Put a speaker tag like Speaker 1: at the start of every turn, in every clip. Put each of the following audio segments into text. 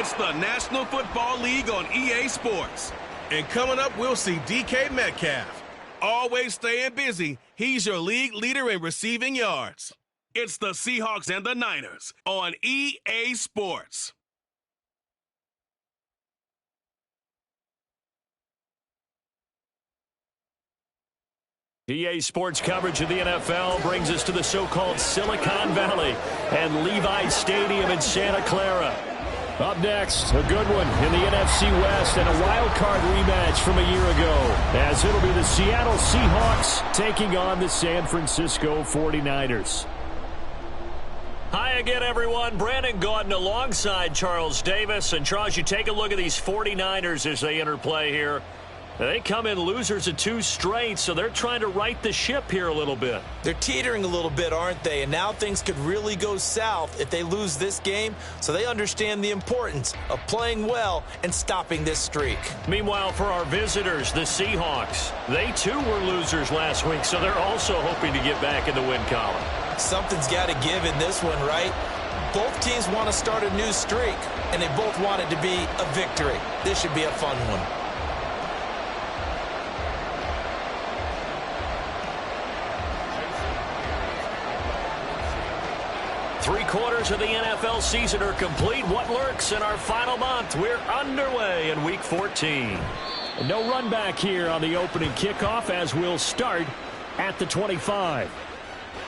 Speaker 1: It's the National Football League on EA Sports. And coming up, we'll see DK Metcalf. Always staying busy, he's your league leader in receiving yards. It's the Seahawks and the Niners on EA Sports.
Speaker 2: EA Sports coverage of the NFL brings us to the so-called Silicon Valley and Levi's Stadium in Santa Clara. Up next, a good one in the NFC West and a wild card rematch from a year ago, as it'll be the Seattle Seahawks taking on the San Francisco 49ers. Hi again, everyone. Brandon Gaudin alongside Charles Davis. And Charles, you take a look at these 49ers as they interplay here. They come in losers of 2 straight, so they're trying to right the ship here a little bit.
Speaker 3: They're teetering a little bit, aren't they? And now things could really go south if they lose this game, so they understand the importance of playing well and stopping this streak.
Speaker 2: Meanwhile, for our visitors, the Seahawks, they too were losers last week, so they're also hoping to get back in the win column.
Speaker 3: Something's got to give in this one, right? Both teams want to start a new streak, and they both want it to be a victory. This should be a fun one.
Speaker 2: Three-quarters of the NFL season are complete. What lurks in our final month? We're underway in Week 14. And no run back here on the opening kickoff as we'll start at the 25.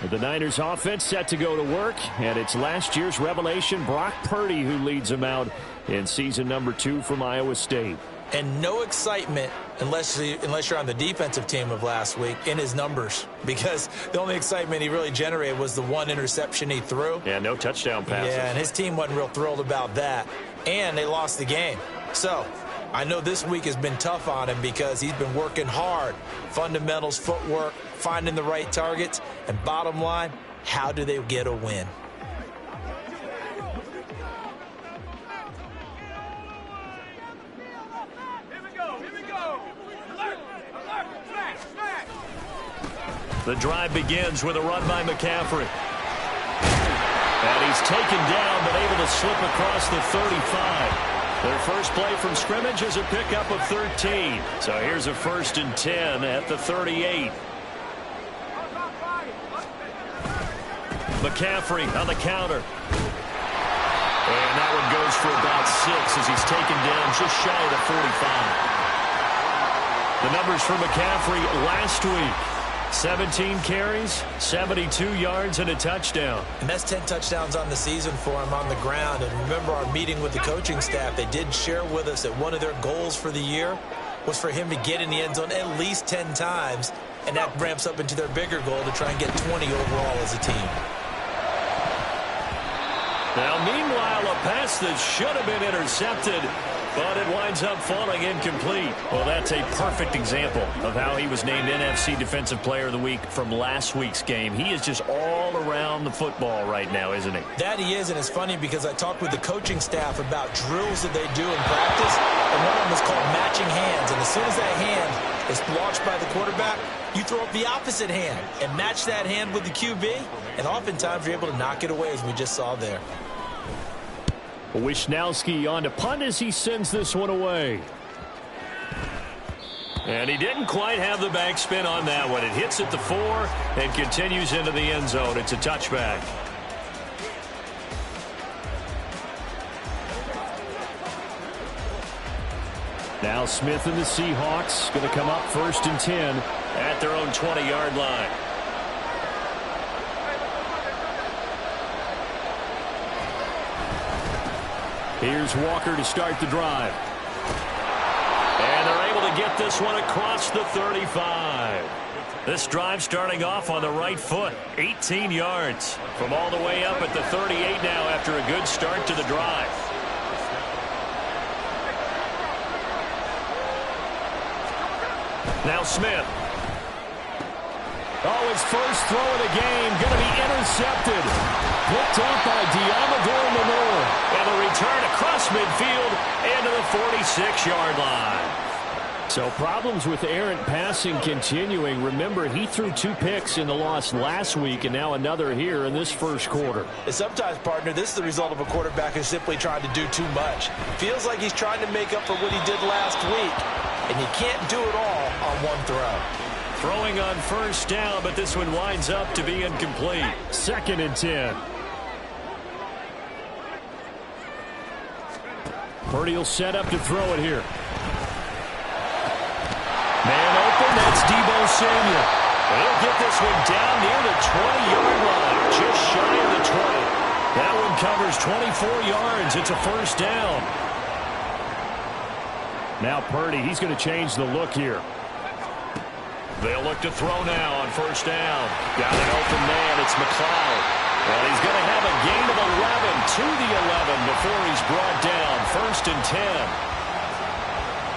Speaker 2: With the Niners offense set to go to work, and it's last year's revelation, Brock Purdy, who leads them out in season number 2 from Iowa State.
Speaker 3: And no excitement unless you're on the defensive team of last week in his numbers, because the only excitement he really generated was the 1 interception he threw.
Speaker 2: Yeah, no touchdown passes.
Speaker 3: Yeah, and his team wasn't real thrilled about that. And they lost the game. So I know this week has been tough on him because he's been working hard. Fundamentals, footwork, finding the right targets. And bottom line, how do they get a win?
Speaker 2: The drive begins with a run by McCaffrey. And he's taken down, but able to slip across the 35. Their first play from scrimmage is a pickup of 13. So here's a 1st and 10 at the 38. McCaffrey on the counter. And that one goes for about 6 as he's taken down just shy of the 45. The numbers for McCaffrey last week. 17 carries, 72 yards, and a touchdown.
Speaker 3: And that's 10 touchdowns on the season for him on the ground. And remember our meeting with the coaching staff, they did share with us that one of their goals for the year was for him to get in the end zone at least 10 times. And that ramps up into their bigger goal to try and get 20 overall as a team.
Speaker 2: Now, meanwhile, a pass that should have been intercepted, but it winds up falling incomplete. Well, that's a perfect example of how he was named NFC Defensive Player of the Week from last week's game. He is just all around the football right now, isn't he?
Speaker 3: That he is, and it's funny because I talked with the coaching staff about drills that they do in practice, and one of them is called matching hands. And as soon as that hand is launched by the quarterback, you throw up the opposite hand and match that hand with the QB, and oftentimes you're able to knock it away, as we just saw there.
Speaker 2: Wishnowski on to punt as he sends this one away. And he didn't quite have the backspin on that one. It hits at the 4 and continues into the end zone. It's a touchback. Now Smith and the Seahawks going to come up 1st and 10 at their own 20-yard line. Here's Walker to start the drive. And they're able to get this one across the 35. This drive starting off on the right foot. 18 yards from all the way up at the 38 now after a good start to the drive. Now Smith. Oh, his first throw of the game going to be intercepted. Picked up by Deommodore Lenoir. And the return across midfield into the 46-yard line. So problems with errant passing continuing. Remember, he threw 2 picks in the loss last week and now another here in this first quarter.
Speaker 3: And sometimes, partner, this is the result of a quarterback who's simply trying to do too much. Feels like he's trying to make up for what he did last week, and you can't do it all on one throw.
Speaker 2: Throwing on first down, but this one winds up to be incomplete. 2nd and 10. Purdy will set up to throw it here. Man open, that's Deebo Samuel. He'll get this one down near the 20-yard line, just shy of the 20. That one covers 24 yards. It's a first down. Now Purdy, he's going to change the look here. They'll look to throw now on first down. Got an open man. It's McLeod. And he's going to have a gain of 11 to the 11 before he's brought down. 1st and 10.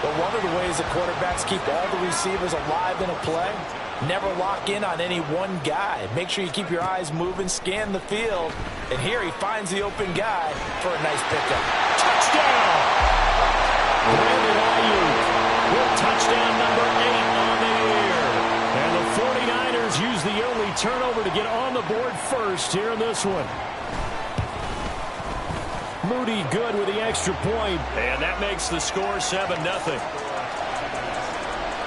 Speaker 3: But one of the ways that quarterbacks keep all the receivers alive in a play, never lock in on any one guy. Make sure you keep your eyes moving, scan the field. And here he finds the open guy for a nice pickup.
Speaker 2: Touchdown! Brandon Ayuk with touchdown number 8 on the year. And the 49ers use the early turnover to get on the board first here in this one. Moody good with the extra point. And that makes the score 7-0.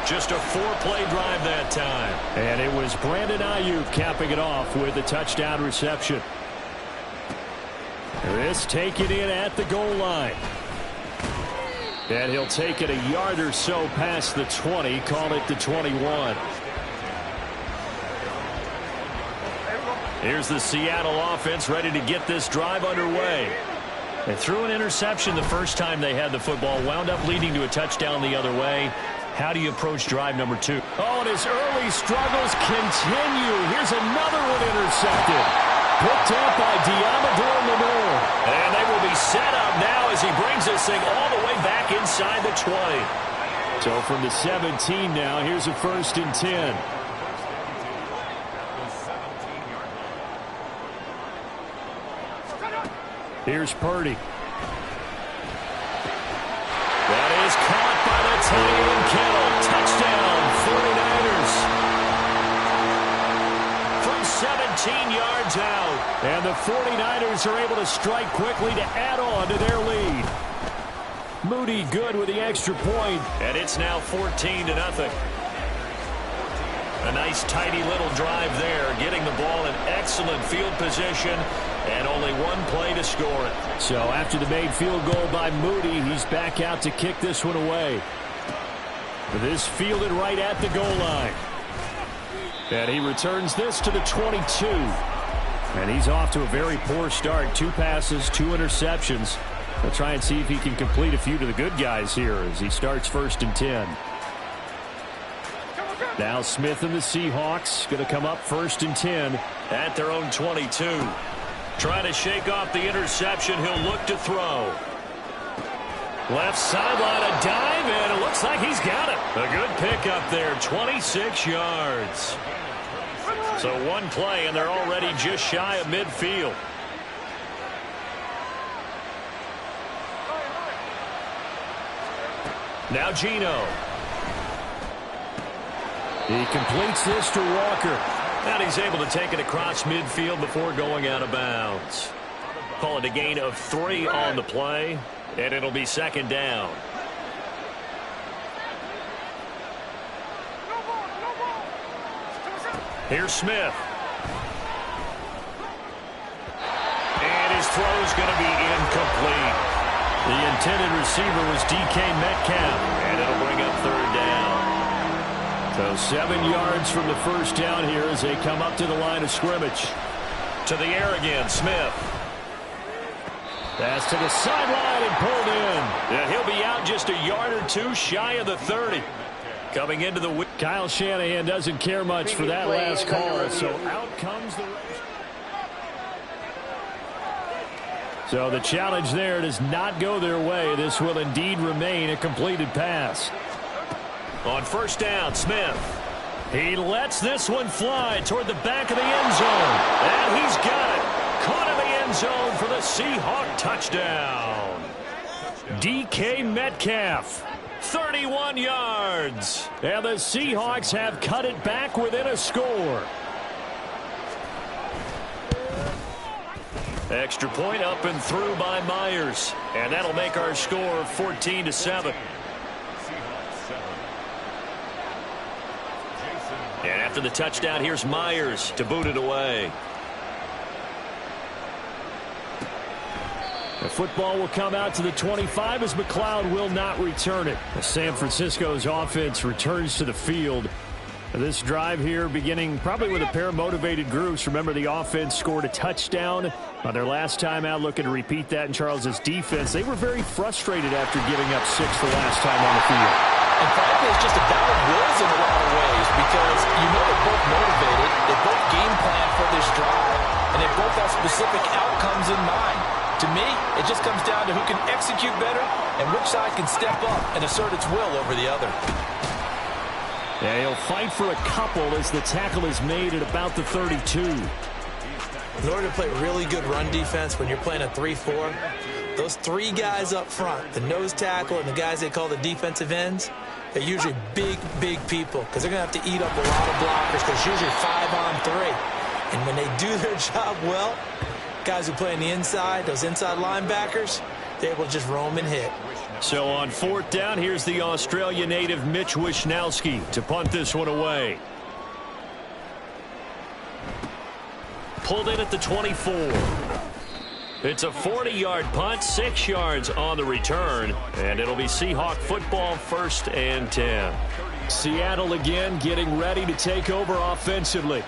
Speaker 2: Just a 4-play drive that time. And it was Brandon Ayuk capping it off with a touchdown reception. This taken in at the goal line. And he'll take it a yard or so past the 20, call it the 21. Here's the Seattle offense ready to get this drive underway. They threw an interception the first time they had the football, wound up leading to a touchdown the other way. How do you approach drive number 2? Oh, and his early struggles continue. Here's another one intercepted. Picked up by Diamador Lenore. And they will be set up now as he brings this thing all the way back inside the 20. So from the 17 now, here's a 1st and 10. Here's Purdy. That is caught by the tight end Kittle. Touchdown, 49ers. From 17 yards out. And the 49ers are able to strike quickly to add on to their lead. Moody good with the extra point. And it's now 14-0. A nice tidy little drive there, getting the ball in excellent field position, and only one play to score it. So after the made field goal by Moody, he's back out to kick this one away. This fielded right at the goal line. And he returns this to the 22. And he's off to a very poor start. 2 passes, 2 interceptions. He'll try and see if he can complete a few to the good guys here as he starts 1st and 10. Now Smith and the Seahawks going to come up 1st and 10 at their own 22. Trying to shake off the interception. He'll look to throw. Left sideline, a dive, and it looks like he's got it. A good pick up there, 26 yards. So one play, and they're already just shy of midfield. Now Geno. He completes this to Walker. And he's able to take it across midfield before going out of bounds. Call it a gain of 3 on the play, and it'll be 2nd down. Here's Smith. And his throw is going to be incomplete. The intended receiver was DK Metcalf, and it'll bring up 3rd down. So 7 yards from the first down here as they come up to the line of scrimmage. To the air again, Smith. Pass to the sideline and pulled in. Yeah, he'll be out just a yard or 2 shy of the 30. Coming into the... Kyle Shanahan doesn't care much for that last call, so out comes the... So the challenge there does not go their way. This will indeed remain a completed pass. On first down, Smith. He lets this one fly toward the back of the end zone. And he's got it. Caught in the end zone for the Seahawk touchdown. DK Metcalf. 31 yards. And the Seahawks have cut it back within a score. Extra point up and through by Myers. And that'll make our score 14-7. And after the touchdown, here's Myers to boot it away. The football will come out to the 25 as McLeod will not return it. San Francisco's offense returns to the field. This drive here beginning probably with a pair of motivated groups. Remember, the offense scored a touchdown on their last time out, looking to repeat that in Charles's defense. They were very frustrated after giving up 6 the last time on the field.
Speaker 3: And frankly, it's just a battle of wills in a lot of ways because you know they're both motivated, they both game plan for this drive, and they both have specific outcomes in mind. To me, it just comes down to who can execute better and which side can step up and assert its will over the other.
Speaker 2: Yeah, he'll fight for a couple as the tackle is made at about the 32.
Speaker 3: In order to play really good run defense when you're playing a 3-4, those 3 guys up front, the nose tackle and the guys they call the defensive ends, they're usually big, big people because they're going to have to eat up a lot of blockers because it's usually 5-on-3. And when they do their job well, guys who play on the inside, those inside linebackers, they're able to just roam and hit.
Speaker 2: So on 4th down, here's the Australia native Mitch Wishnowsky to punt this one away. Pulled in at the 24. It's a 40-yard punt, 6 yards on the return, and it'll be Seahawk football 1st and 10. Seattle again getting ready to take over offensively.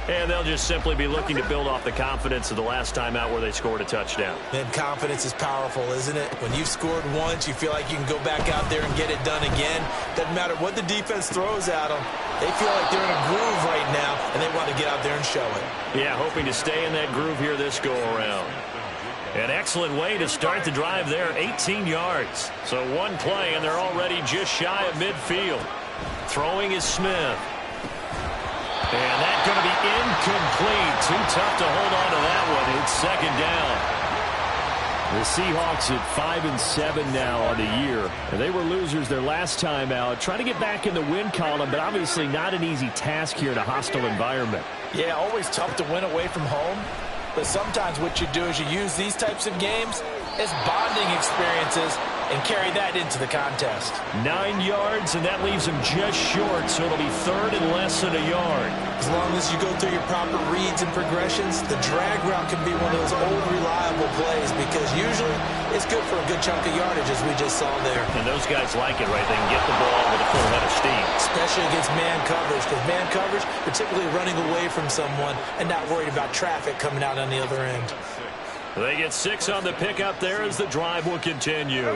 Speaker 2: And they'll just simply be looking to build off the confidence of the last time out where they scored a touchdown.
Speaker 3: Man, confidence is powerful, isn't it? When you've scored once, you feel like you can go back out there and get it done again. Doesn't matter what the defense throws at them. They feel like they're in a groove right now, and they want to get out there and show it.
Speaker 2: Yeah, hoping to stay in that groove here this go-around. An excellent way to start the drive there, 18 yards. So one play, and they're already just shy of midfield. Throwing is Smith. And that's going to be incomplete. Too tough to hold on to that one. It's 2nd down. The Seahawks at 5-7 now on the year. And they were losers their last time out. Trying to get back in the win column, but obviously not an easy task here in a hostile environment.
Speaker 3: Yeah, always tough to win away from home. But sometimes what you do is you use these types of games as bonding experiences and carry that into the contest.
Speaker 2: 9 yards, and that leaves him just short, so it'll be 3rd and less than a yard.
Speaker 3: As long as you go through your proper reads and progressions, the drag route can be one of those old reliable plays because usually it's good for a good chunk of yardage, as we just saw there.
Speaker 2: And those guys like it, right? They can get the ball with a full head of steam.
Speaker 3: Especially against man coverage, because man coverage, particularly running away from someone and not worried about traffic coming out on the other end.
Speaker 2: They get 6 on the pickup there as the drive will continue.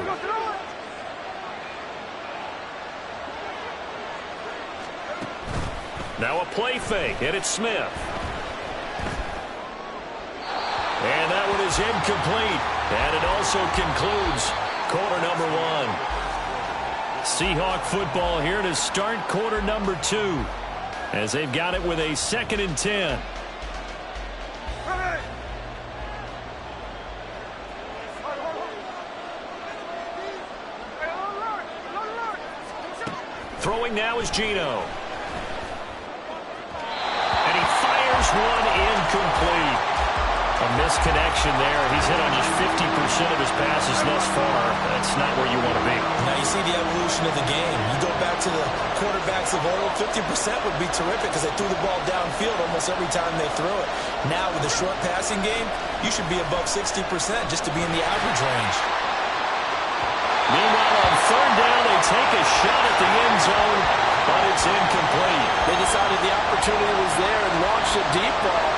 Speaker 2: Now a play fake, and it's Smith. And that one is incomplete. And it also concludes quarter number 1. Seahawk football here to start quarter number 2. As they've got it with a 2nd and 10. Throwing now is Geno. And he fires one incomplete. A misconnection there. He's hit on just 50% of his passes thus far. That's not where you want to be.
Speaker 3: Now you see the evolution of the game. You go back to the quarterbacks of old, 50% would be terrific because they threw the ball downfield almost every time they threw it. Now with the short passing game, you should be above 60% just to be in the average range.
Speaker 2: Meanwhile, on 3rd down, they take a shot at the end zone, but it's incomplete.
Speaker 3: They decided the opportunity was there and launched a deep ball,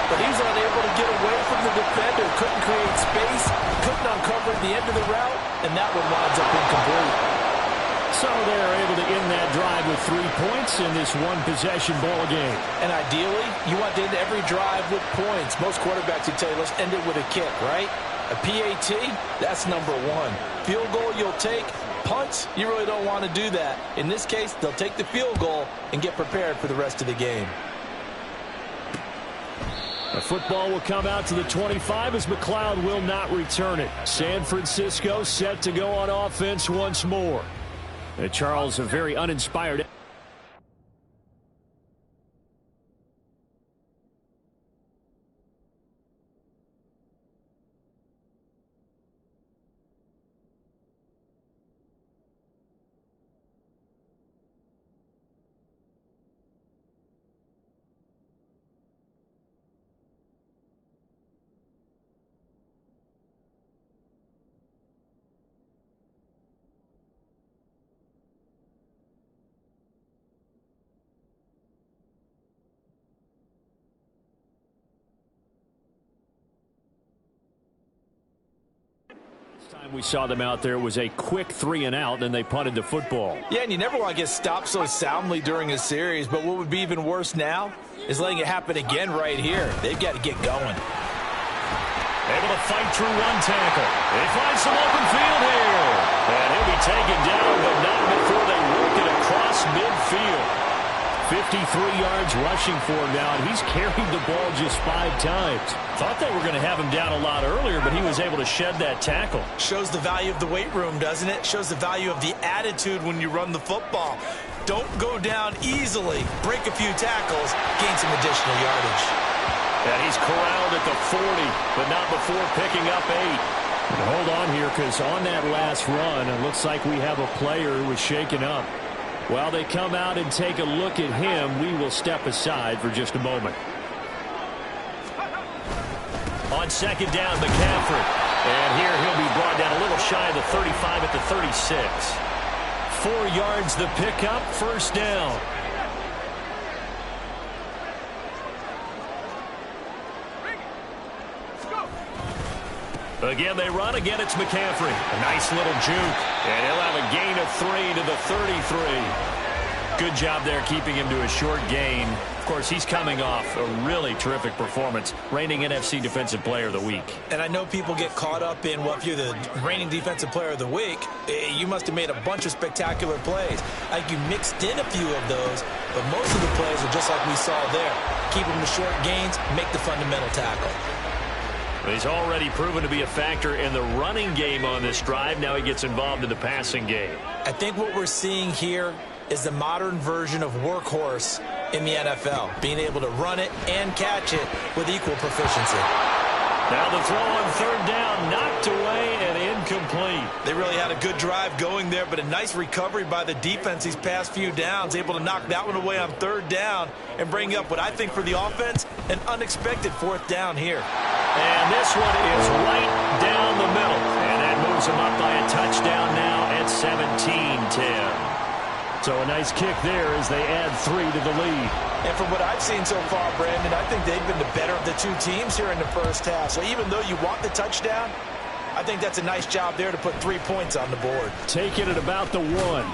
Speaker 3: but he was unable to get away from the defender, couldn't create space, couldn't uncover the end of the route, and that one winds up incomplete.
Speaker 2: So they're able to end that drive with 3 points in this one-possession ball game.
Speaker 3: And ideally, you want to end every drive with points. Most quarterbacks would tell you, let's end it with a kick, right? A PAT, that's number 1. Field goal you'll take. Punts, you really don't want to do that. In this case, they'll take the field goal and get prepared for the rest of the game.
Speaker 2: The football will come out to the 25 as McLeod will not return it. San Francisco set to go on offense once more. Charles, a very uninspired. Time we saw them out there was a quick 3-and-out, and they punted the football.
Speaker 3: Yeah, and you never want to get stopped so soundly during a series, but what would be even worse now is letting it happen again right here. They've got to get going.
Speaker 2: Able to fight through one tackle. They find some open field here. And he'll be taken down, but not before they work it across midfield. 53 yards rushing for him now, and he's carried the ball just 5 times. Thought they were going to have him down a lot earlier, but he was able to shed that tackle.
Speaker 3: Shows the value of the weight room, doesn't it? Shows the value of the attitude when you run the football. Don't go down easily. Break a few tackles, gain some additional yardage.
Speaker 2: And he's corralled at the 40, but not before picking up 8. And hold on here, because on that last run, it looks like we have a player who was shaken up. While they come out and take a look at him, we will step aside for just a moment. On second down, McCaffrey. And here he'll be brought down a little shy of the 35 at the 36. 4 yards the pickup, first down. Again, they run. Again, it's McCaffrey. A nice little juke. And he'll have a gain of 3 to the 33. Good job there keeping him to a short gain. Of course, he's coming off a really terrific performance, reigning NFC Defensive Player of the Week.
Speaker 3: And I know people get caught up in, well, if you're the reigning Defensive Player of the Week, you must have made a bunch of spectacular plays. I think you mixed in a few of those, but most of the plays are just like we saw there. Keep them to short gains, make the fundamental tackle.
Speaker 2: He's already proven to be a factor in the running game on this drive. Now he gets involved in the passing game.
Speaker 3: I think what we're seeing here is the modern version of workhorse in the NFL, being able to run it and catch it with equal proficiency.
Speaker 2: Now the throw on third down, knocked away and incomplete.
Speaker 3: They really had a good drive going there, but a nice recovery by the defense these past few downs, able to knock that one away on third down and bring up what I think for the offense, an unexpected fourth down here.
Speaker 2: And this one is right down the middle. And that moves them up by a touchdown now at 17-10. So a nice kick there as they add 3 to the lead.
Speaker 3: And from what I've seen so far, Brandon, I think they've been the better of the two teams here in the first half. So even though you want the touchdown, I think that's a nice job there to put 3 points on the board.
Speaker 2: Take it at about the 1.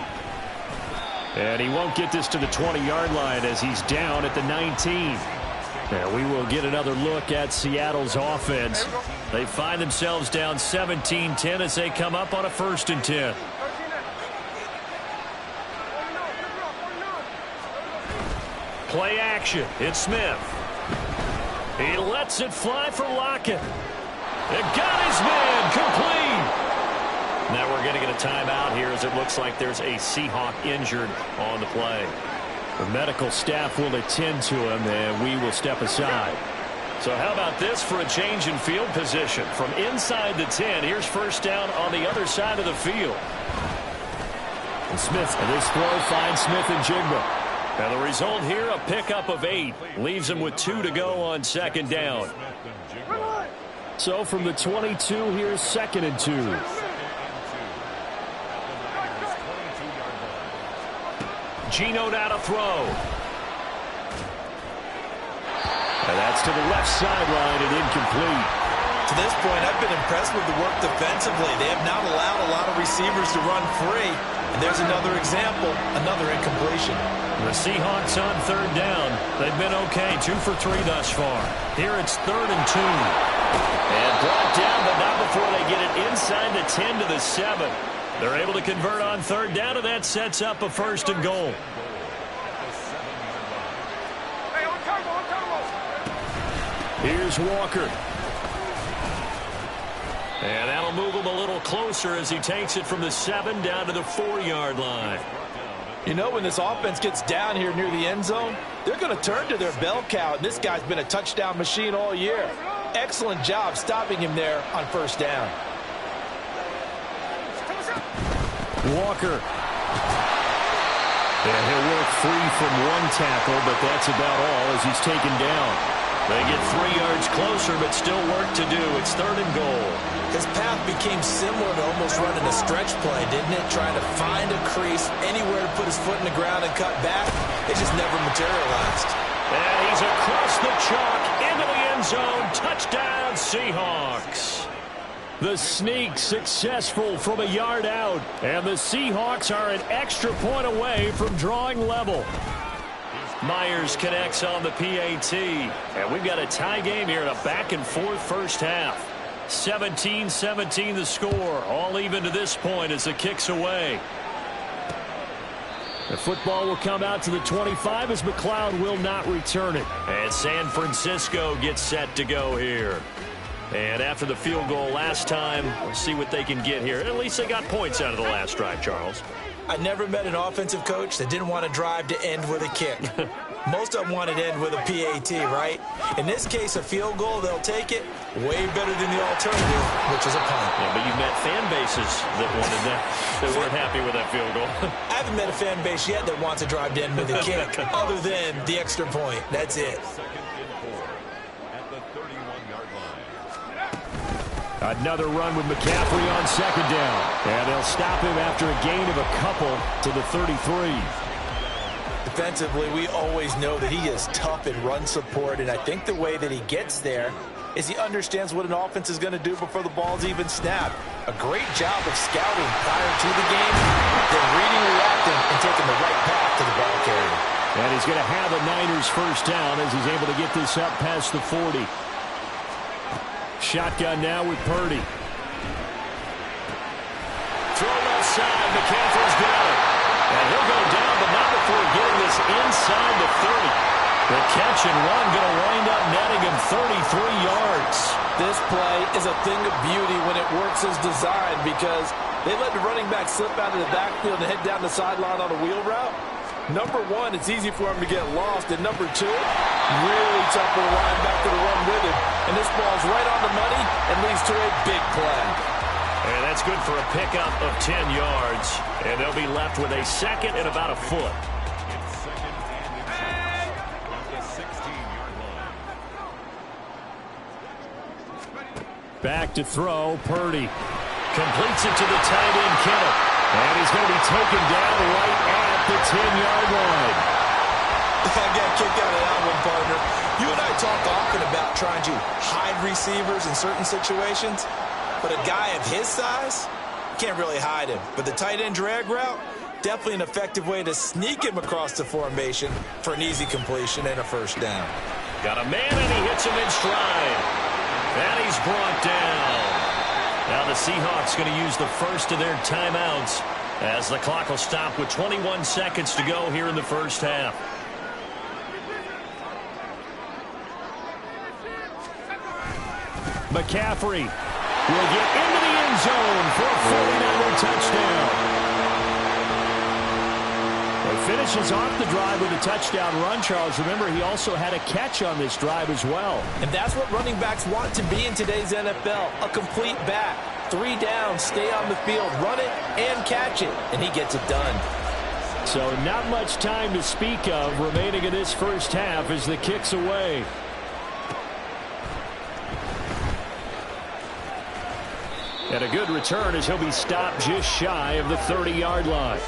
Speaker 2: And he won't get this to the 20-yard line as he's down at the 19. And we will get another look at Seattle's offense. They find themselves down 17-10 as they come up on a 1st and 10. Play action. It's Smith. He lets it fly for Lockett. It got his man complete. Now we're going to get a timeout here as it looks like there's a Seahawk injured on the play. The medical staff will attend to him, and we will step aside. So how about this for a change in field position? From inside the 10, here's first down on the other side of the field. And Smith, and this throw finds Smith and Jigba. And the result here, a pickup of 8. Leaves him with 2 to go on second down. So from the 22, here's 2nd and 2. Geno now to throw. And that's to the left sideline and incomplete.
Speaker 3: To this point, I've been impressed with the work defensively. They have not allowed a lot of receivers to run free. And there's another example, another incompletion.
Speaker 2: The Seahawks on third down. They've been okay, 2 for 3 thus far. Here it's 3rd and 2. And brought down, but not before they get it inside the 10 to the 7. They're able to convert on third down, and that sets up a 1st and goal. Here's Walker. And that'll move him a little closer as he takes it from the 7 down to the 4-yard line.
Speaker 3: You know, when this offense gets down here near the end zone, they're going to turn to their bell cow, and this guy's been a touchdown machine all year. Excellent job stopping him there on first down.
Speaker 2: Walker. And he'll work free from one tackle, but that's about all as he's taken down. They get 3 yards closer, but still work to do. It's 3rd and goal.
Speaker 3: His path became similar to almost running a stretch play, didn't it? Trying to find a crease, anywhere to put his foot in the ground and cut back. It just never materialized.
Speaker 2: And he's across the chalk into the end zone. Touchdown, Seahawks. The sneak successful from a yard out. And the Seahawks are an extra point away from drawing level. Myers connects on the PAT. And we've got a tie game here in a back-and-forth first half. 17-17 the score. All even to this point as the kick's away. The football will come out to the 25 as McLeod will not return it. And San Francisco gets set to go here. And after the field goal last time, we'll see what they can get here. At least they got points out of the last drive, Charles.
Speaker 3: I never met an offensive coach that didn't want to drive to end with a kick. Most of them want to end with a PAT, right? In this case, a field goal, they'll take it way better than the alternative, which is a punt.
Speaker 2: Yeah, but you've met fan bases that wanted that, that weren't happy with that field goal.
Speaker 3: I haven't met a fan base yet that wants to drive to end with a kick, other than the extra point. That's it.
Speaker 2: Another run with McCaffrey on 2nd down. And they'll stop him after a gain of a couple to the 33.
Speaker 3: Defensively, we always know that he is tough in run support, and I think the way that he gets there is he understands what an offense is going to do before the ball's even snapped. A great job of scouting prior to the game, then reading, reacting, and taking the right path to the ball carrier.
Speaker 2: And he's going to have a Niners first down as he's able to get this up past the 40. Shotgun now with Purdy. Throw left side. McCaffrey's got it. And he'll go down, but not before getting this inside the 30. The catch and run going to wind up netting him 33 yards.
Speaker 3: This play is a thing of beauty when it works as designed because they let the running back slip out of the backfield and head down the sideline on a wheel route. Number one, it's easy for him to get lost. And number two, really tough for the linebacker to run with him. And this ball's right on the money and leads to a big play.
Speaker 2: And that's good for a pickup of 10 yards. And they'll be left with a 2nd and about a foot. Back to throw, Purdy. Completes it to the tight end, Kittle. And he's going to be taken down right at the 10-yard line.
Speaker 3: I got kicked out of that one, partner. You and I talk often about trying to hide receivers in certain situations, but a guy of his size can't really hide him. But the tight end drag route, definitely an effective way to sneak him across the formation for an easy completion and a first down.
Speaker 2: Got a man, and he hits him in stride. And he's brought down. Now the Seahawks going to use the first of their timeouts as the clock will stop with 21 seconds to go here in the first half. McCaffrey will get into the end zone for a 49er touchdown. He finishes off the drive with a touchdown run, Charles. Remember, he also had a catch on this drive as well.
Speaker 3: And that's what running backs want to be in today's NFL, a complete back. 3 down, stay on the field, run it, and catch it. And he gets it done.
Speaker 2: So not much time to speak of remaining in this first half as the kick's away. And a good return as he'll be stopped just shy of the 30-yard line.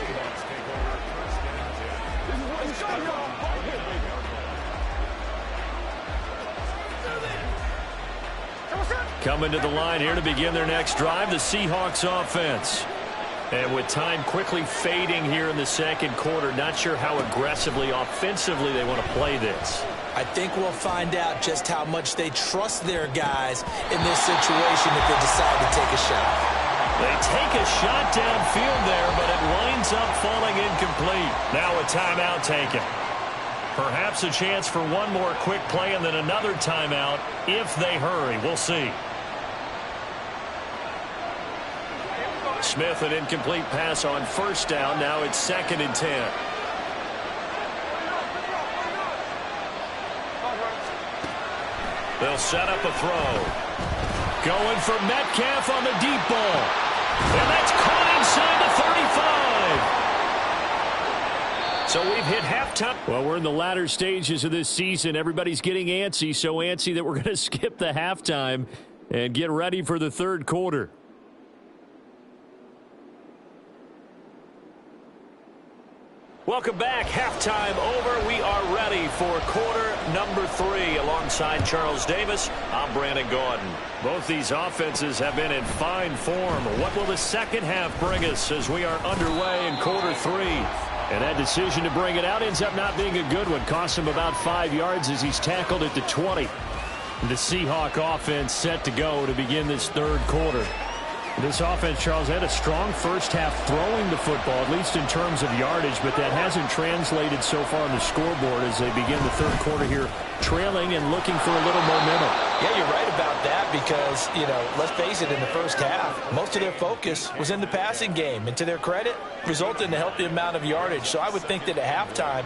Speaker 2: Coming to the line here to begin their next drive, the Seahawks offense. And with time quickly fading here in the second quarter, not sure how aggressively, offensively they want to play this.
Speaker 3: I think we'll find out just how much they trust their guys in this situation if they decide to take a shot.
Speaker 2: They take a shot downfield there, but it winds up falling incomplete. Now a timeout taken. Perhaps a chance for one more quick play and then another timeout if they hurry. We'll see. Smith, an incomplete pass on first down. Now it's 2nd and 10. They'll set up a throw. Going for Metcalf on the deep ball. And that's caught inside the 35. So we've hit halftime. Well, we're in the latter stages of this season. Everybody's getting antsy, so antsy that we're going to skip the halftime and get ready for the third quarter. Welcome back. Halftime over. We are ready for quarter number 3. Alongside Charles Davis, I'm Brandon Gaudin. Both these offenses have been in fine form. What will the second half bring us as we are underway in quarter 3? And that decision to bring it out ends up not being a good one. Cost him about 5 yards as he's tackled at the 20. The Seahawk offense set to go to begin this third quarter. This offense, Charles, had a strong first half throwing the football, at least in terms of yardage, but that hasn't translated so far on the scoreboard as they begin the third quarter here, trailing and looking for a little momentum.
Speaker 3: Yeah, you're right about that because, let's face it, in the first half, most of their focus was in the passing game. And to their credit, resulted in a healthy amount of yardage. So I would think that at halftime,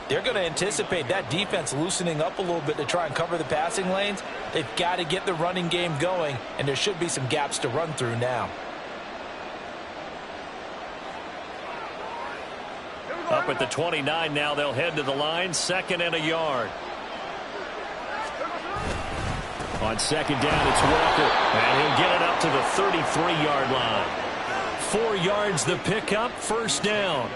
Speaker 3: they're going to anticipate that defense loosening up a little bit to try and cover the passing lanes. They've got to get the running game going, and there should be some gaps to run through now.
Speaker 2: Up at the 29 now, they'll head to the line, 2nd and a yard. On 2nd down, it's Walker, and he'll get it up to the 33-yard line. 4 yards the pickup, first down.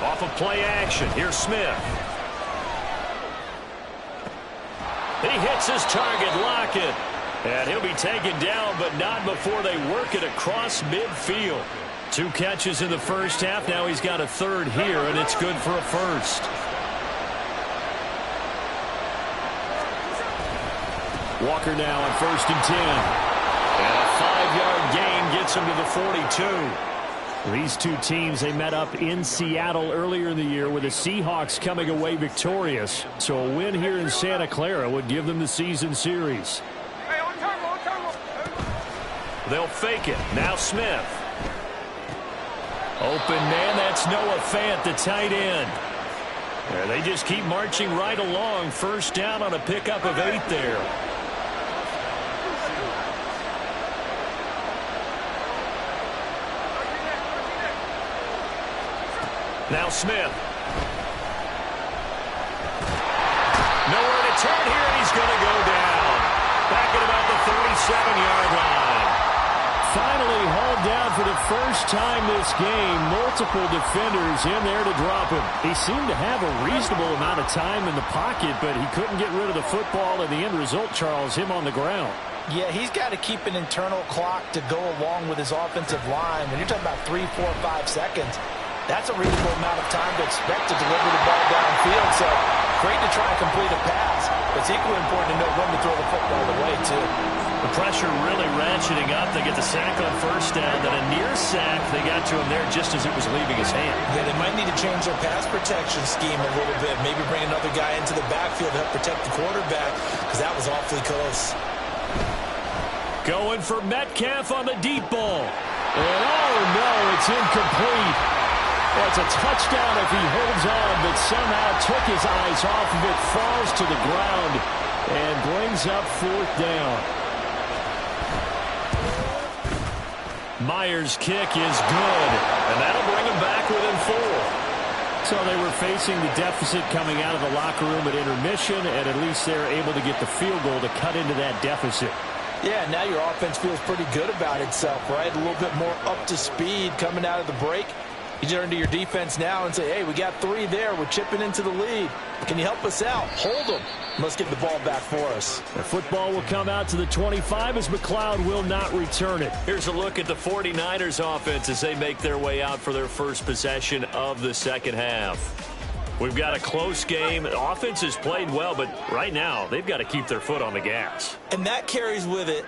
Speaker 2: Off of play action. Here's Smith. He hits his target, Lockett. And he'll be taken down, but not before they work it across midfield. 2 catches in the first half. Now he's got a third here, and it's good for a first. Walker now on 1st and 10. And a 5-yard gain gets him to the 42. These two teams, they met up in Seattle earlier in the year with the Seahawks coming away victorious. So a win here in Santa Clara would give them the season series. They'll fake it. Now Smith. Open man, that's Noah Fant, the tight end. And they just keep marching right along. First down on a pickup of 8 there. Now Smith. Nowhere to turn here, and he's going to go down. Back at about the 37-yard line. Finally hauled down for the first time this game. Multiple defenders in there to drop him. He seemed to have a reasonable amount of time in the pocket, but he couldn't get rid of the football, and the end result, Charles, him on the ground.
Speaker 3: Yeah, he's got to keep an internal clock to go along with his offensive line. When you're talking about 3, 4, 5 seconds, that's a reasonable amount of time to expect to deliver the ball downfield. So great to try and complete a pass, but it's equally important to know when to throw the football away, too.
Speaker 2: The pressure really ratcheting up. They get the sack on first down, then a near sack. They got to him there just as it was leaving his hand.
Speaker 3: Yeah, they might need to change their pass protection scheme a little bit. Maybe bring another guy into the backfield to help protect the quarterback, because that was awfully close.
Speaker 2: Going for Metcalf on the deep ball. And oh no, it's incomplete. Well, it's a touchdown if he holds on, but somehow took his eyes off of it, falls to the ground, and brings up 4th down. Myers' kick is good, and that'll bring him back within 4. So they were facing the deficit coming out of the locker room at intermission, and at least they're able to get the field goal to cut into that deficit.
Speaker 3: Yeah, now your offense feels pretty good about itself, right? A little bit more up to speed coming out of the break. You turn to your defense now and say, hey, we got 3 there. We're chipping into the lead. Can you help us out? Hold them. Let's get the ball back for us.
Speaker 2: The football will come out to the 25 as McLeod will not return it. Here's a look at the 49ers offense as they make their way out for their first possession of the second half. We've got a close game. The offense has played well, but right now they've got to keep their foot on the gas.
Speaker 3: And that carries with it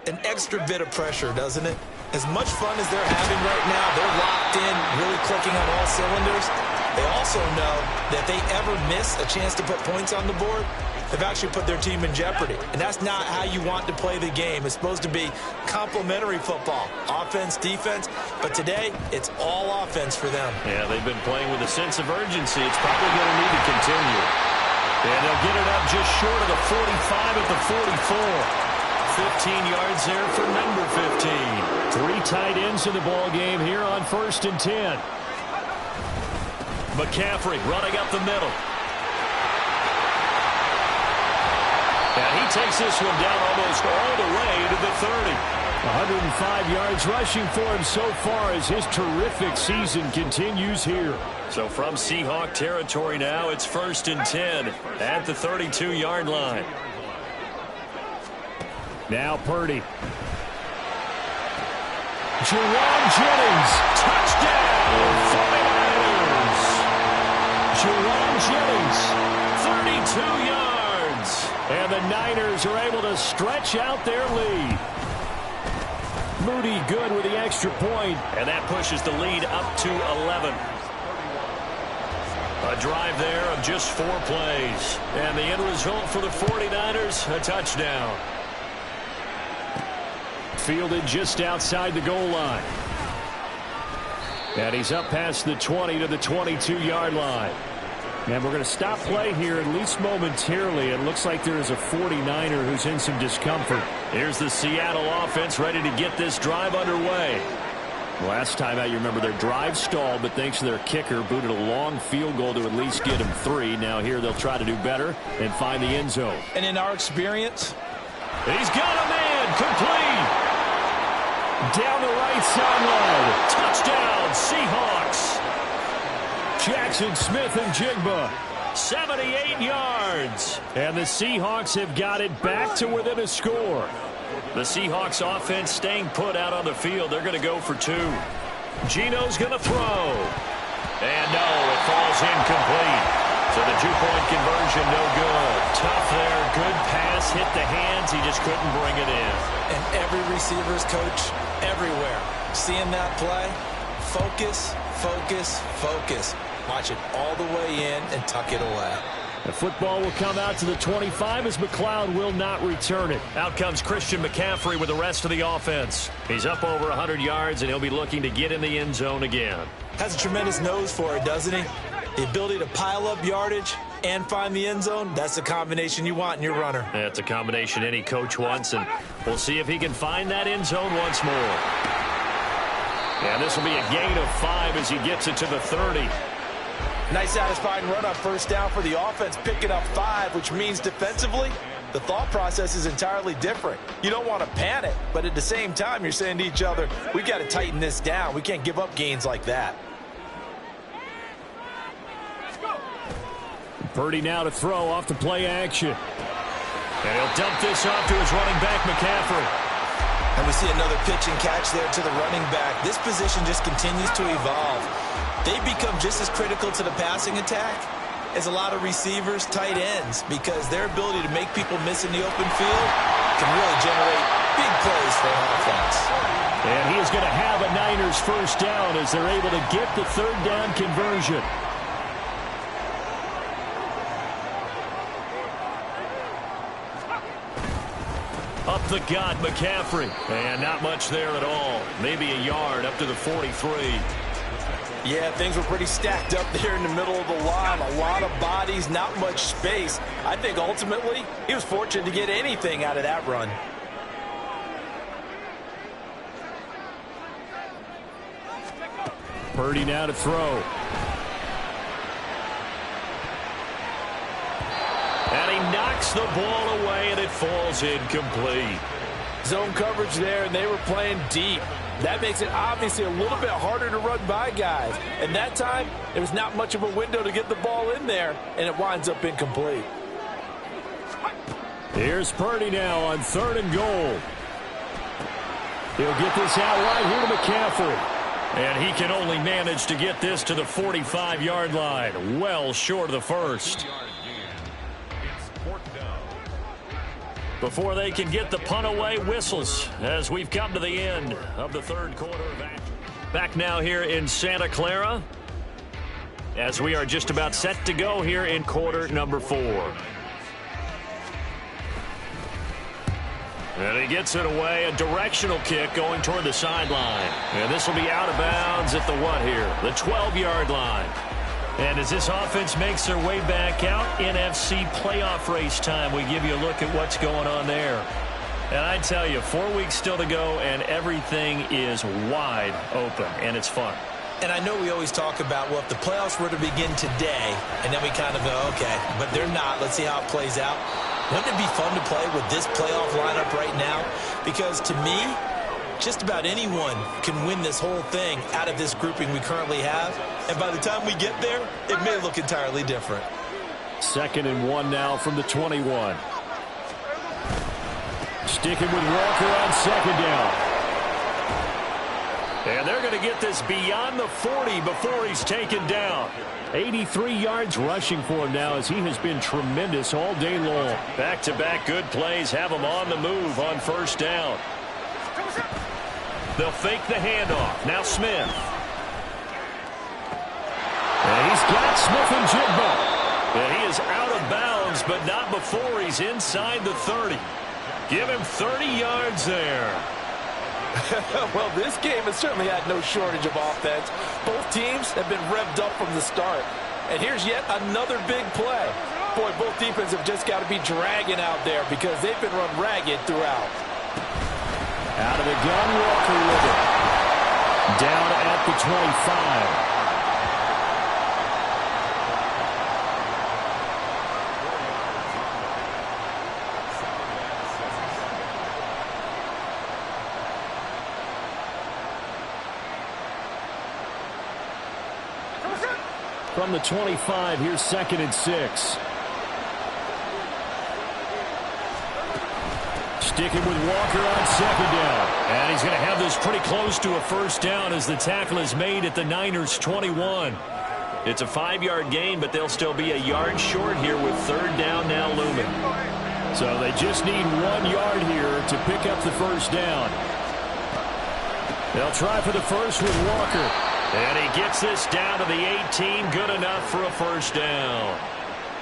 Speaker 3: an extra bit of pressure, doesn't it? As much fun as they're having right now, they're locked in, really clicking on all cylinders. They also know that if they ever miss a chance to put points on the board, they've actually put their team in jeopardy. And that's not how you want to play the game. It's supposed to be complementary football, offense, defense. But today, it's all offense for them.
Speaker 2: Yeah, they've been playing with a sense of urgency. It's probably going to need to continue. And they'll get it up just short of the 45 at the 44. 15 yards there for number 15. 3 tight ends in the ball game here on 1st and 10. McCaffrey running up the middle. And he takes this one down almost all the way to the 30. 105 yards rushing for him so far as his terrific season continues here. So from Seahawk territory now, it's 1st and 10 at the 32-yard line. Now Purdy. Jerome Jennings. Touchdown, 49ers. Jerome Jennings, 32 yards. And the Niners are able to stretch out their lead. Moody good with the extra point. And that pushes the lead up to 11. A drive there of just 4 plays. And the end result for the 49ers, a touchdown. Fielded just outside the goal line. And he's up past the 20 to the 22-yard line. And we're going to stop play here, at least momentarily. It looks like there is a 49er who's in some discomfort. Here's the Seattle offense ready to get this drive underway. Last time out, you remember their drive stalled, but thanks to their kicker, booted a long field goal to at least get him 3. Now here they'll try to do better and find the end zone.
Speaker 3: And in our experience,
Speaker 2: he's got a man complete. Down the right sideline. Touchdown, Seahawks. Jackson Smith and Jigba. 78 yards. And the Seahawks have got it back to within a score. The Seahawks offense staying put out on the field. They're going to go for 2. Geno's going to throw. And no, it falls incomplete. So the 2-point conversion, no good. Tough there, good pass, hit the hands. He just couldn't bring it in.
Speaker 3: And every receiver's coach everywhere, seeing that play, focus, focus, focus. Watch it all the way in and tuck it away.
Speaker 2: The football will come out to the 25 as McLeod will not return it. Out comes Christian McCaffrey with the rest of the offense. He's up over 100 yards, and he'll be looking to get in the end zone again.
Speaker 3: Has a tremendous nose for it, doesn't he? The ability to pile up yardage and find the end zone, that's the combination you want in your runner.
Speaker 2: That's a combination any coach wants, and we'll see if he can find that end zone once more. And this will be a gain of 5 as he gets it to the 30.
Speaker 3: Nice satisfying run on first down for the offense, picking up 5, which means defensively, the thought process is entirely different. You don't want to panic, but at the same time, you're saying to each other, we've got to tighten this down. We can't give up gains like that.
Speaker 2: Purdy now to throw off the play action. And he'll dump this off to his running back, McCaffrey.
Speaker 3: And we see another pitch and catch there to the running back. This position just continues to evolve. They become just as critical to the passing attack as a lot of receivers, tight ends, because their ability to make people miss in the open field can really generate big plays for an offense.
Speaker 2: And he is going to have a Niners first down as they're able to get the 3rd down conversion. Up the gut, McCaffrey. And not much there at all. Maybe a yard up to the 43.
Speaker 3: Yeah, things were pretty stacked up there in the middle of the line. A lot of bodies, not much space. I think ultimately he was fortunate to get anything out of that run.
Speaker 2: Purdy now to throw. And he knocks the ball away, and it falls incomplete.
Speaker 3: Zone coverage there, and they were playing deep. That makes it obviously a little bit harder to run by guys. And that time, there was not much of a window to get the ball in there, and it winds up incomplete.
Speaker 2: Here's Purdy now on 3rd and goal. He'll get this out right here to McCaffrey. And he can only manage to get this to the 45-yard line. Well short of the first. Before they can get the punt away, whistles as we've come to the end of the 3rd quarter of action. Back now here in Santa Clara. as we are just about set to go here in quarter number 4. And he gets it away, a directional kick going toward the sideline. And this will be out of bounds at the what here? The 12-yard line. And as this offense makes their way back out, NFC playoff race time, we give you a look at what's going on there. And I tell you, 4 weeks still to go, and everything is wide open, and it's fun.
Speaker 3: And I know we always talk about, well, if the playoffs were to begin today, and then we kind of go, okay, but they're not. Let's see how it plays out. Wouldn't it be fun to play with this playoff lineup right now? Because to me, just about anyone can win this whole thing out of this grouping we currently have. And by the time we get there, it may look entirely different.
Speaker 2: 2nd and 1 now from the 21. Sticking with Walker on 2nd down. And they're going to get this beyond the 40 before he's taken down. 83 yards rushing for him now as he has been tremendous all day long. Back-to-back good plays have him on the move on 1st down. They'll fake the handoff. Now Smith. And he's got Smith-Njigba. And he is out of bounds, but not before he's inside the 30. Give him 30 yards there.
Speaker 4: Well, this game has certainly had no shortage of offense. Both teams have been revved up from the start. And here's yet another big play. Boy, both defenses have just got to be dragging out there because they've been run ragged throughout.
Speaker 2: Out of the gun, Walker with it. Down at the 25. From the 25, here's 2nd and 6. Sticking with Walker on 2nd down. And he's going to have this pretty close to a 1st down as the tackle is made at the Niners' 21. It's a 5-yard gain, but they'll still be a yard short here with 3rd down now looming. So they just need 1 yard here to pick up the 1st down. They'll try for the first with Walker. And he gets this down to the 18. Good enough for a 1st down.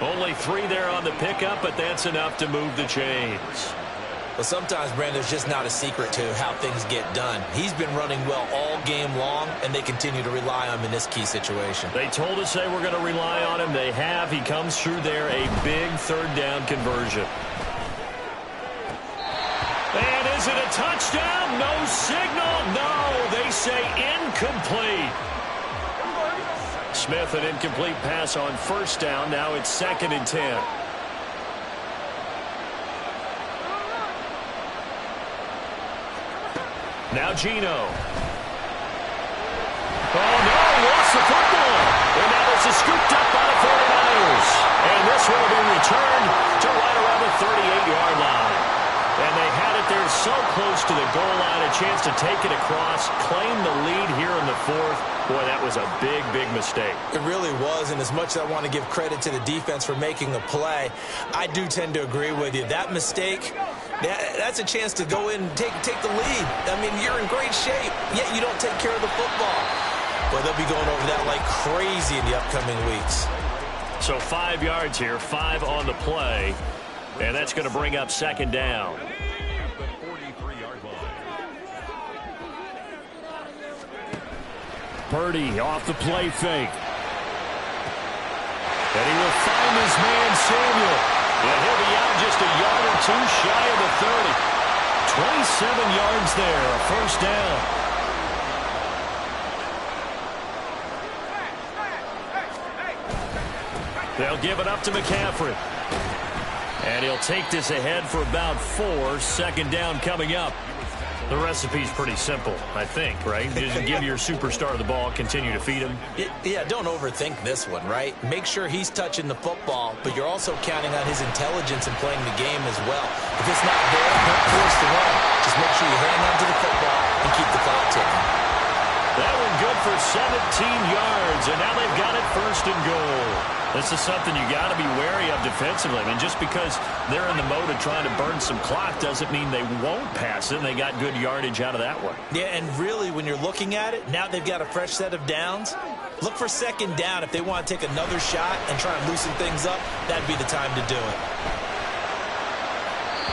Speaker 2: Only 3 there on the pickup, but that's enough to move the chains.
Speaker 3: Well, sometimes, Brandon, there's just not a secret to how things get done. He's been running well all game long, and they continue to rely on him in this key situation.
Speaker 2: They told us they were going to rely on him. They have. He comes through there, a big 3rd down conversion. And is it a touchdown? No signal. No, they say incomplete. Smith, an incomplete pass on 1st down. Now it's 2nd and 10. Now Geno. Oh, no, lost the football. And now it's scooped up by the 49ers. And this will be returned to right around the 38-yard line. And they had it there so close to the goal line, a chance to take it across, claim the lead here in the 4th. Boy, that was a big, big mistake.
Speaker 3: It really was, and as much as I want to give credit to the defense for making a play, I do tend to agree with you. That mistake, that's a chance to go in and take the lead. I mean, you're in great shape, yet you don't take care of the football. Well, they'll be going over that like crazy in the upcoming weeks.
Speaker 2: So 5 yards here, 5 on the play. And that's going to bring up 2nd down. Purdy off the play fake. And he will find his man Samuel. And he'll be out just a yard or 2 shy of the 30. 27 yards there, a 1st down. They'll give it up to McCaffrey. And he'll take this ahead for about 4. 2nd down coming up. The recipe's pretty simple, I think, right? Just give your superstar the ball, continue to feed him.
Speaker 3: Yeah, don't overthink this one, right? Make sure he's touching the football, but you're also counting on his intelligence in playing the game as well. If it's not there, don't force the run. Just make sure you hang on to the football and keep the clock ticking.
Speaker 2: That one good for 17 yards, and now they've got it 1st and goal. This is something you got to be wary of defensively. I mean, just because they're in the mode of trying to burn some clock doesn't mean they won't pass it, and they got good yardage out of that one.
Speaker 3: Yeah, and really, when you're looking at it, now they've got a fresh set of downs. Look for second down. If they want to take another shot and try and loosen things up, that'd be the time to do it.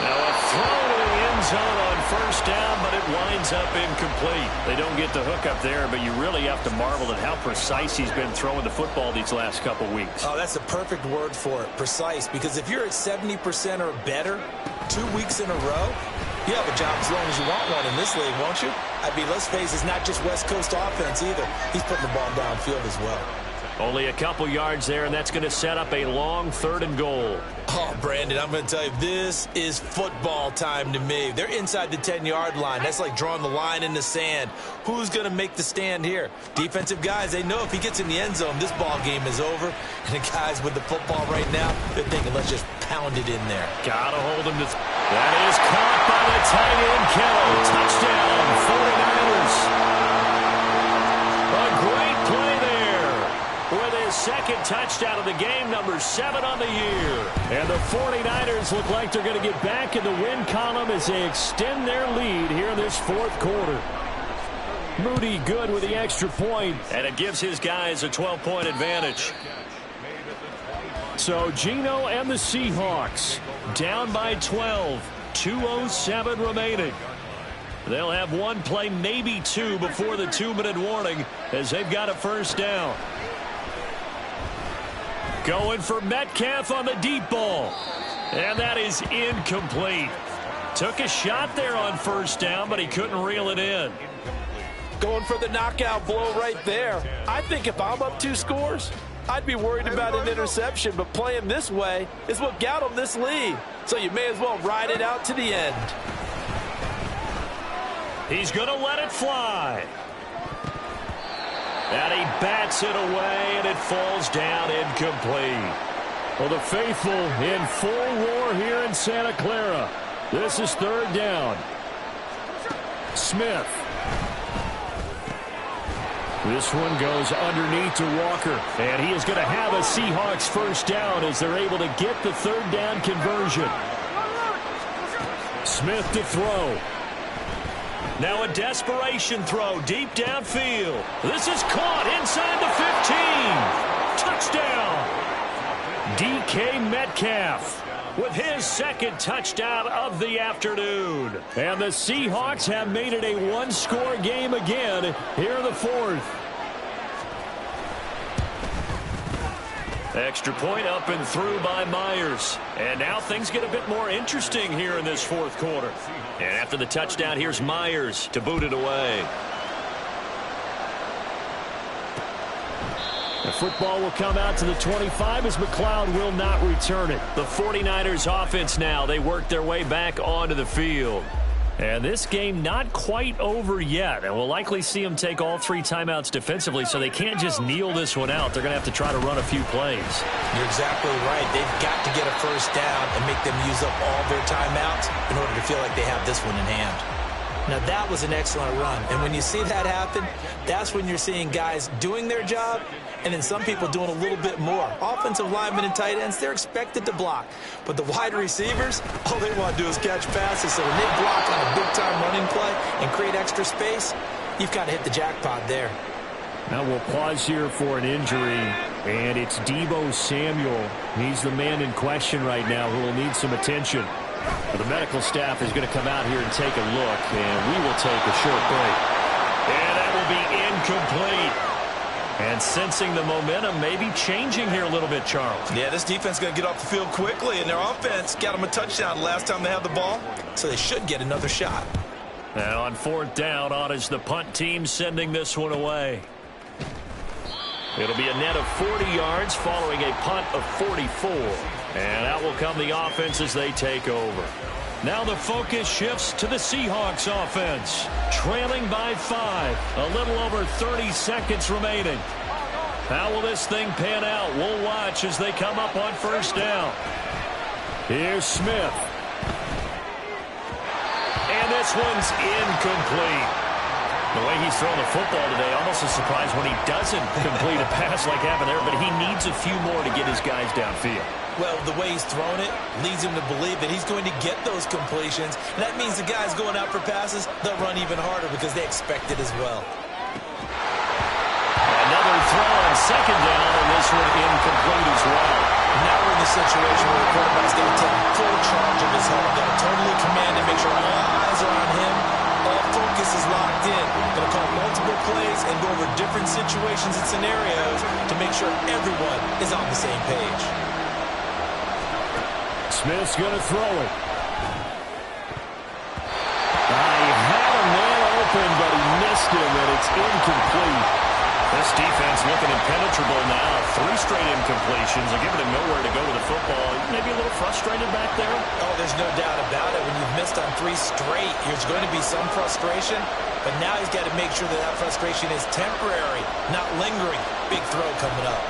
Speaker 2: Now a throw to the end zone on first down, but it winds up incomplete. They don't get the hook up there, but you really have to marvel at how precise he's been throwing the football these last couple weeks.
Speaker 3: Oh, that's a perfect word for it, precise, because if you're at 70% or better 2 weeks in a row, you have a job as long as you want one in this league, won't you? I mean, let's face it, it's not just West Coast offense either. He's putting the ball downfield as well.
Speaker 2: Only a couple yards there, and that's going to set up a long 3rd and goal.
Speaker 3: Oh, Brandon, I'm going to tell you, this is football time to me. They're inside the 10-yard line. That's like drawing the line in the sand. Who's going to make the stand here? Defensive guys, they know if he gets in the end zone, this ball game is over. And the guys with the football right now, they're thinking, let's just pound it in there.
Speaker 2: Got to hold him. That is caught by the tight end, Kittle. Touchdown, 49ers. A great play there with his second touchdown of the game, number 7 on the year. And the 49ers look like they're going to get back in the win column as they extend their lead here in this 4th quarter. Moody good with the extra point, and it gives his guys a 12-point advantage. So Geno and the Seahawks down by 12, 2:07 remaining. They'll have one play, maybe two, before the 2-minute warning as they've got a first down. Going for Metcalf on the deep ball. And that is incomplete. Took a shot there on first down, but he couldn't reel it in.
Speaker 4: Going for the knockout blow right there. I think if I'm up 2 scores, I'd be worried about an interception, but playing this way is what got him this lead. So you may as well ride it out to the end.
Speaker 2: He's going to let it fly. And he bats it away, and it falls down incomplete. Well, the faithful in full roar here in Santa Clara. This is 3rd down. Smith. This one goes underneath to Walker. And he is going to have a Seahawks first down as they're able to get the 3rd down conversion. Smith to throw. Now a desperation throw deep downfield. This is caught inside the 15. Touchdown. DK Metcalf with his 2nd touchdown of the afternoon. And the Seahawks have made it a 1-score game again here in the 4th. Extra point up and through by Myers. And now things get a bit more interesting here in this 4th quarter. And after the touchdown, here's Myers to boot it away. The football will come out to the 25 as McLeod will not return it. The 49ers offense now, they work their way back onto the field. And this game not quite over yet. And we'll likely see them take all 3 timeouts defensively, so they can't just kneel this one out. They're going to have to try to run a few plays.
Speaker 3: You're exactly right. They've got to get a first down and make them use up all their timeouts in order to feel like they have this one in hand. Now, that was an excellent run. And when you see that happen, that's when you're seeing guys doing their job and then some people doing a little bit more. Offensive linemen and tight ends, they're expected to block. But the wide receivers, all they want to do is catch passes. So when they block on a big-time running play and create extra space, you've got to hit the jackpot there.
Speaker 2: Now we'll pause here for an injury, and it's Deebo Samuel. He's the man in question right now who will need some attention. But the medical staff is going to come out here and take a look, and we will take a short break. And that will be incomplete. And sensing the momentum maybe changing here a little bit, Charles.
Speaker 3: Yeah, this defense is going to get off the field quickly, and their offense got them a touchdown last time they had the ball, so they should get another shot.
Speaker 2: And on 4th down, on is the punt team sending this one away. It'll be a net of 40 yards following a punt of 44. And out will come the offense as they take over. Now the focus shifts to the Seahawks offense. Trailing by 5. A little over 30 seconds remaining. How will this thing pan out? We'll watch as they come up on first down. Here's Smith. And this one's incomplete. The way he's throwing the football today, almost a surprise when he doesn't complete a pass like happened there, but he needs a few more to get his guys downfield.
Speaker 3: Well, the way he's thrown it leads him to believe that he's going to get those completions. And that means the guys going out for passes, they'll run even harder because they expect it as well.
Speaker 2: Another throw on second down, and this one incomplete as well.
Speaker 3: Now we're in the situation where the quarterback's going to take full charge of his home. Got to totally command and make sure all eyes are on him. All focus is locked in. Going to call multiple plays and go over different situations and scenarios to make sure everyone is on the same page.
Speaker 2: Smith's going to throw it. He had a man open, but he missed him, and it's incomplete. This defense looking impenetrable now. 3 straight incompletions. They're giving him nowhere to go with the football. Maybe a little frustrated back there?
Speaker 3: Oh, there's no doubt about it. When you've missed on 3 straight, there's going to be some frustration. But now he's got to make sure that that frustration is temporary, not lingering. Big throw coming up.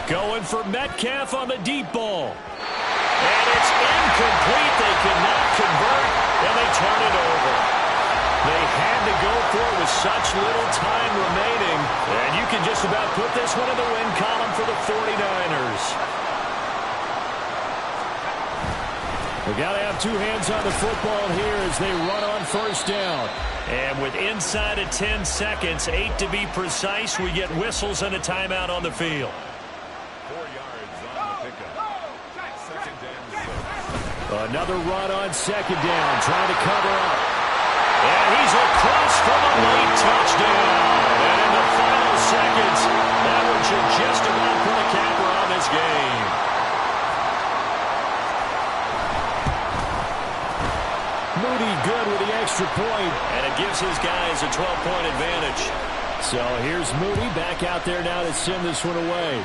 Speaker 2: Going for Metcalf on the deep ball. And it's incomplete. They cannot convert, and they turn it over. They had to go for it with such little time remaining. And you can just about put this one in the win column for the 49ers. They got to have 2 hands on the football here as they run on first down. And with inside of 10 seconds, 8 to be precise, we get whistles and a timeout on the field.
Speaker 5: 4 yards on the pickup. Second down.
Speaker 2: Another run on second down, trying to cover up. And he's across for a late touchdown. And in the final seconds, that one should just about put a capper on this game. Moody good with the extra point. And it gives his guys a 12-point advantage. So here's Moody back out there now to send this one away.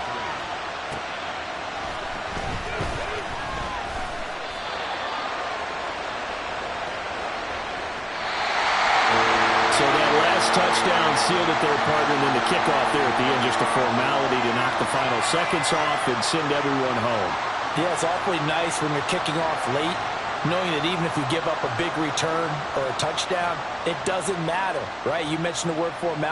Speaker 2: Touchdown sealed it there, partner, and then the kickoff there at the end, just a formality to knock the final seconds off and send everyone home.
Speaker 3: Yeah, it's awfully nice when you're kicking off late, knowing that even if you give up a big return or a touchdown, it doesn't matter, right? You mentioned the word formality.